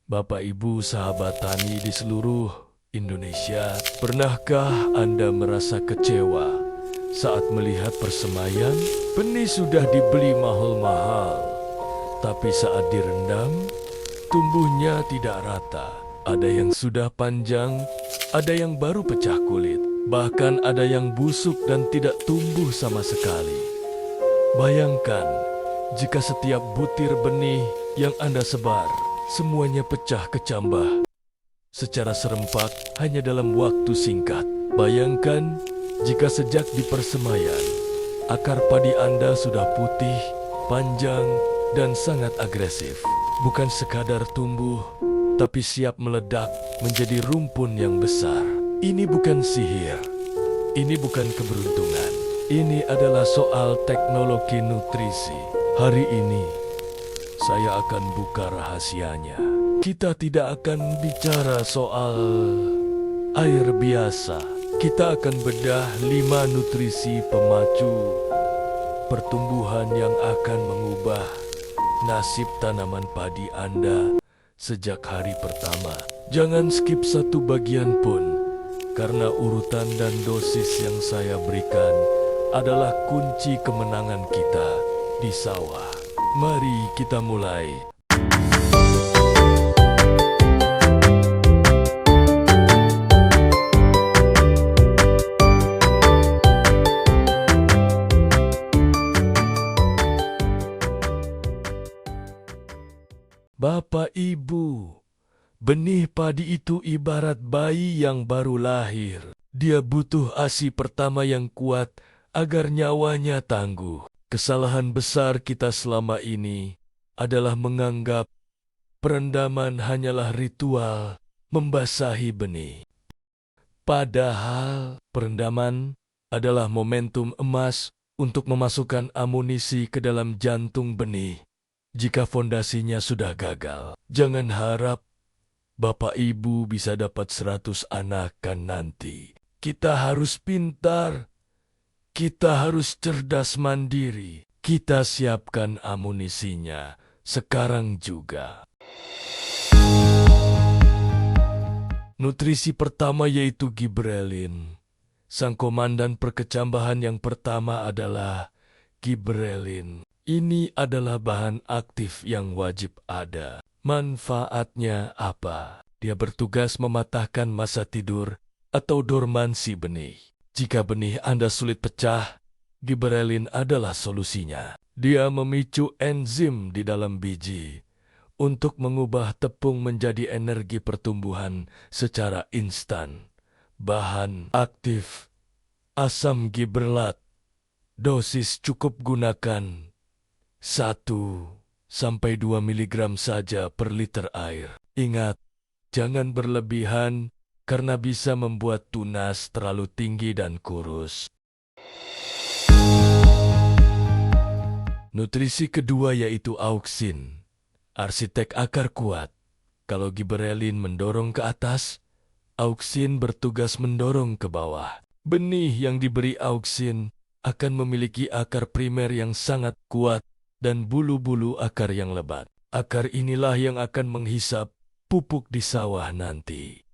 Bapak Ibu sahabat tani di seluruh Indonesia, pernahkah Anda merasa kecewa saat melihat persemaian? Benih sudah dibeli mahal-mahal, tapi saat direndam, tumbuhnya tidak rata. Ada yang sudah panjang, ada yang baru pecah kulit, bahkan ada yang busuk dan tidak tumbuh sama sekali. Bayangkan jika setiap butir benih yang Anda sebar semuanya pecah kecambah secara serempak hanya dalam waktu singkat. Bayangkan jika sejak di persemaian, akar padi Anda sudah putih, panjang, dan sangat agresif. Bukan sekadar tumbuh, tapi siap meledak menjadi rumpun yang besar. Ini bukan sihir, ini bukan keberuntungan. Ini adalah soal teknologi nutrisi. Hari ini, saya akan buka rahasianya. Kita tidak akan bicara soal air biasa. Kita akan bedah 5 nutrisi pemacu pertumbuhan yang akan mengubah nasib tanaman padi Anda sejak hari pertama. Jangan skip satu bagian pun, karena urutan dan dosis yang saya berikan adalah kunci kemenangan kita di sawah. Mari kita mulai. Bapak Ibu, benih padi itu ibarat bayi yang baru lahir. Dia butuh ASI pertama yang kuat agar nyawanya tangguh. Kesalahan besar kita selama ini adalah menganggap perendaman hanyalah ritual membasahi benih. Padahal perendaman adalah momentum emas untuk memasukkan amunisi ke dalam jantung benih. Jika fondasinya sudah gagal, jangan harap Bapak Ibu bisa dapat 100 anakan nanti. Kita harus pintar. Kita harus cerdas mandiri. Kita siapkan amunisinya sekarang juga. Nutrisi pertama yaitu giberelin. Sang komandan perkecambahan yang pertama adalah giberelin. Ini adalah bahan aktif yang wajib ada. Manfaatnya apa? Dia bertugas mematahkan masa tidur atau dormansi benih. Jika benih Anda sulit pecah, giberelin adalah solusinya. Dia memicu enzim di dalam biji untuk mengubah tepung menjadi energi pertumbuhan secara instan. Bahan aktif, asam gibberellat. Dosis cukup gunakan 1-2 mg saja per liter air. Ingat, jangan berlebihan karena bisa membuat tunas terlalu tinggi dan kurus. Nutrisi kedua yaitu auksin. Arsitek akar kuat. Kalau giberelin mendorong ke atas, auksin bertugas mendorong ke bawah. Benih yang diberi auksin akan memiliki akar primer yang sangat kuat dan bulu-bulu akar yang lebat. Akar inilah yang akan menghisap pupuk di sawah nanti.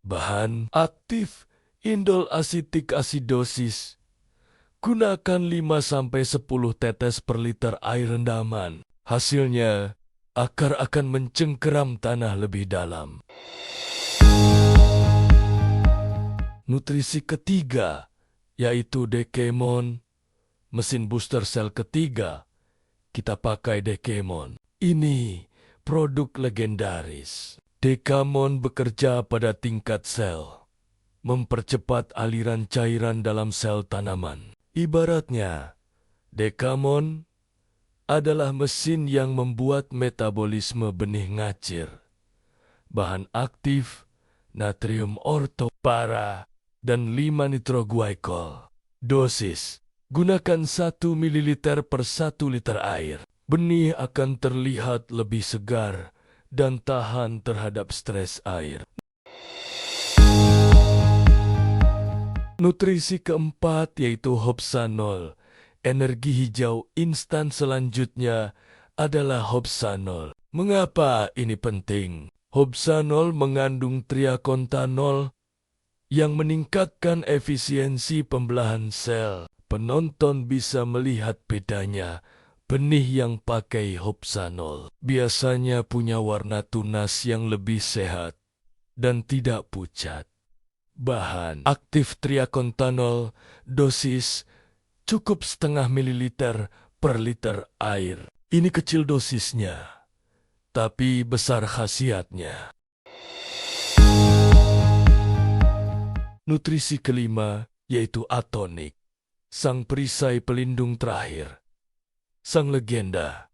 Bahan aktif indol asetik asidosis. Gunakan 5-10 tetes per liter air rendaman. Hasilnya, akar akan mencengkeram tanah lebih dalam. Nutrisi ketiga yaitu Dekemon. Mesin booster sel ketiga, kita pakai Dekemon. Ini produk legendaris. Dekemon bekerja pada tingkat sel, mempercepat aliran cairan dalam sel tanaman. Ibaratnya, Dekemon adalah mesin yang membuat metabolisme benih ngacir. Bahan aktif, natrium ortopara, dan 5-nitroglycol. Dosis, gunakan 1 ml per 1 liter air. Benih akan terlihat lebih segar dan tahan terhadap stres air. Nutrisi keempat yaitu hopsanol. Energi hijau instan selanjutnya adalah hopsanol. Mengapa ini penting? Hobsanol mengandung triakontanol yang meningkatkan efisiensi pembelahan sel. Penonton bisa melihat bedanya. Benih yang pakai Hobsanol biasanya punya warna tunas yang lebih sehat dan tidak pucat. Bahan aktif triakontanol, dosis cukup 0,5 ml per liter air. Ini kecil dosisnya, tapi besar khasiatnya. Nutrisi kelima yaitu atonik, sang perisai pelindung terakhir, sang legenda.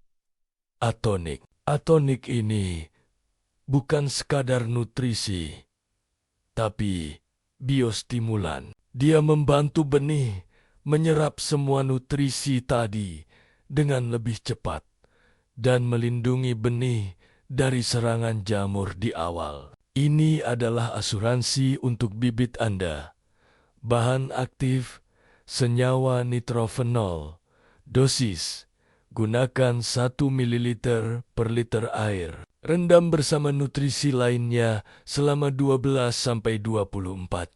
Atonik. Atonik ini bukan sekadar nutrisi, tapi biostimulan. Dia membantu benih menyerap semua nutrisi tadi dengan lebih cepat dan melindungi benih dari serangan jamur di awal. Ini adalah asuransi untuk bibit Anda. Bahan aktif, senyawa nitrofenol. Dosis, gunakan 1 ml per liter air. Rendam bersama nutrisi lainnya selama 12-24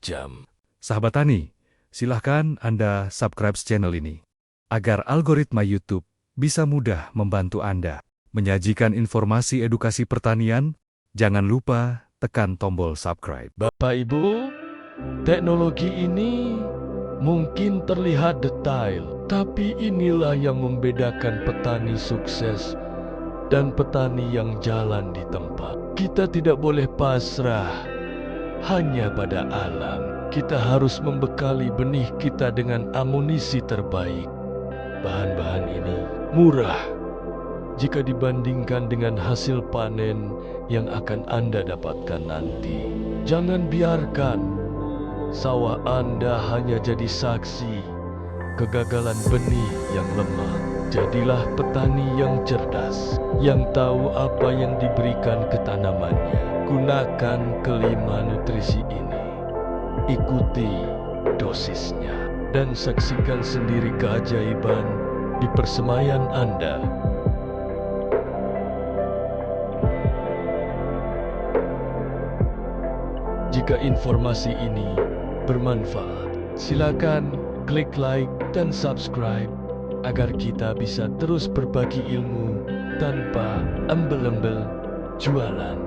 jam. Sahabat Tani, silahkan Anda subscribe channel ini, agar algoritma YouTube bisa mudah membantu Anda menyajikan informasi edukasi pertanian. Jangan lupa tekan tombol subscribe. Bapak Ibu, teknologi ini mungkin terlihat detail, tapi inilah yang membedakan petani sukses dan petani yang jalan di tempat. Kita tidak boleh pasrah hanya pada alam. Kita harus membekali benih kita dengan amunisi terbaik. Bahan-bahan ini murah jika dibandingkan dengan hasil panen yang akan Anda dapatkan nanti. Jangan biarkan sawah Anda hanya jadi saksi kegagalan benih yang lemah. Jadilah petani yang cerdas, yang tahu apa yang diberikan ke tanamannya. Gunakan kelima nutrisi ini. Ikuti dosisnya dan saksikan sendiri keajaiban di persemaian Anda. Jika informasi ini bermanfaat, silakan klik like dan subscribe agar kita bisa terus berbagi ilmu tanpa embel-embel jualan.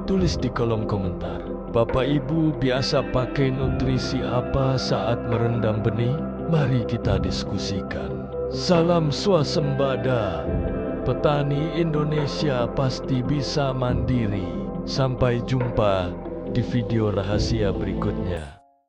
Tulis di kolom komentar, Bapak Ibu biasa pakai nutrisi apa saat merendam benih? Mari kita diskusikan. Salam swasembada. Petani Indonesia pasti bisa mandiri. Sampai jumpa di video rahasia berikutnya.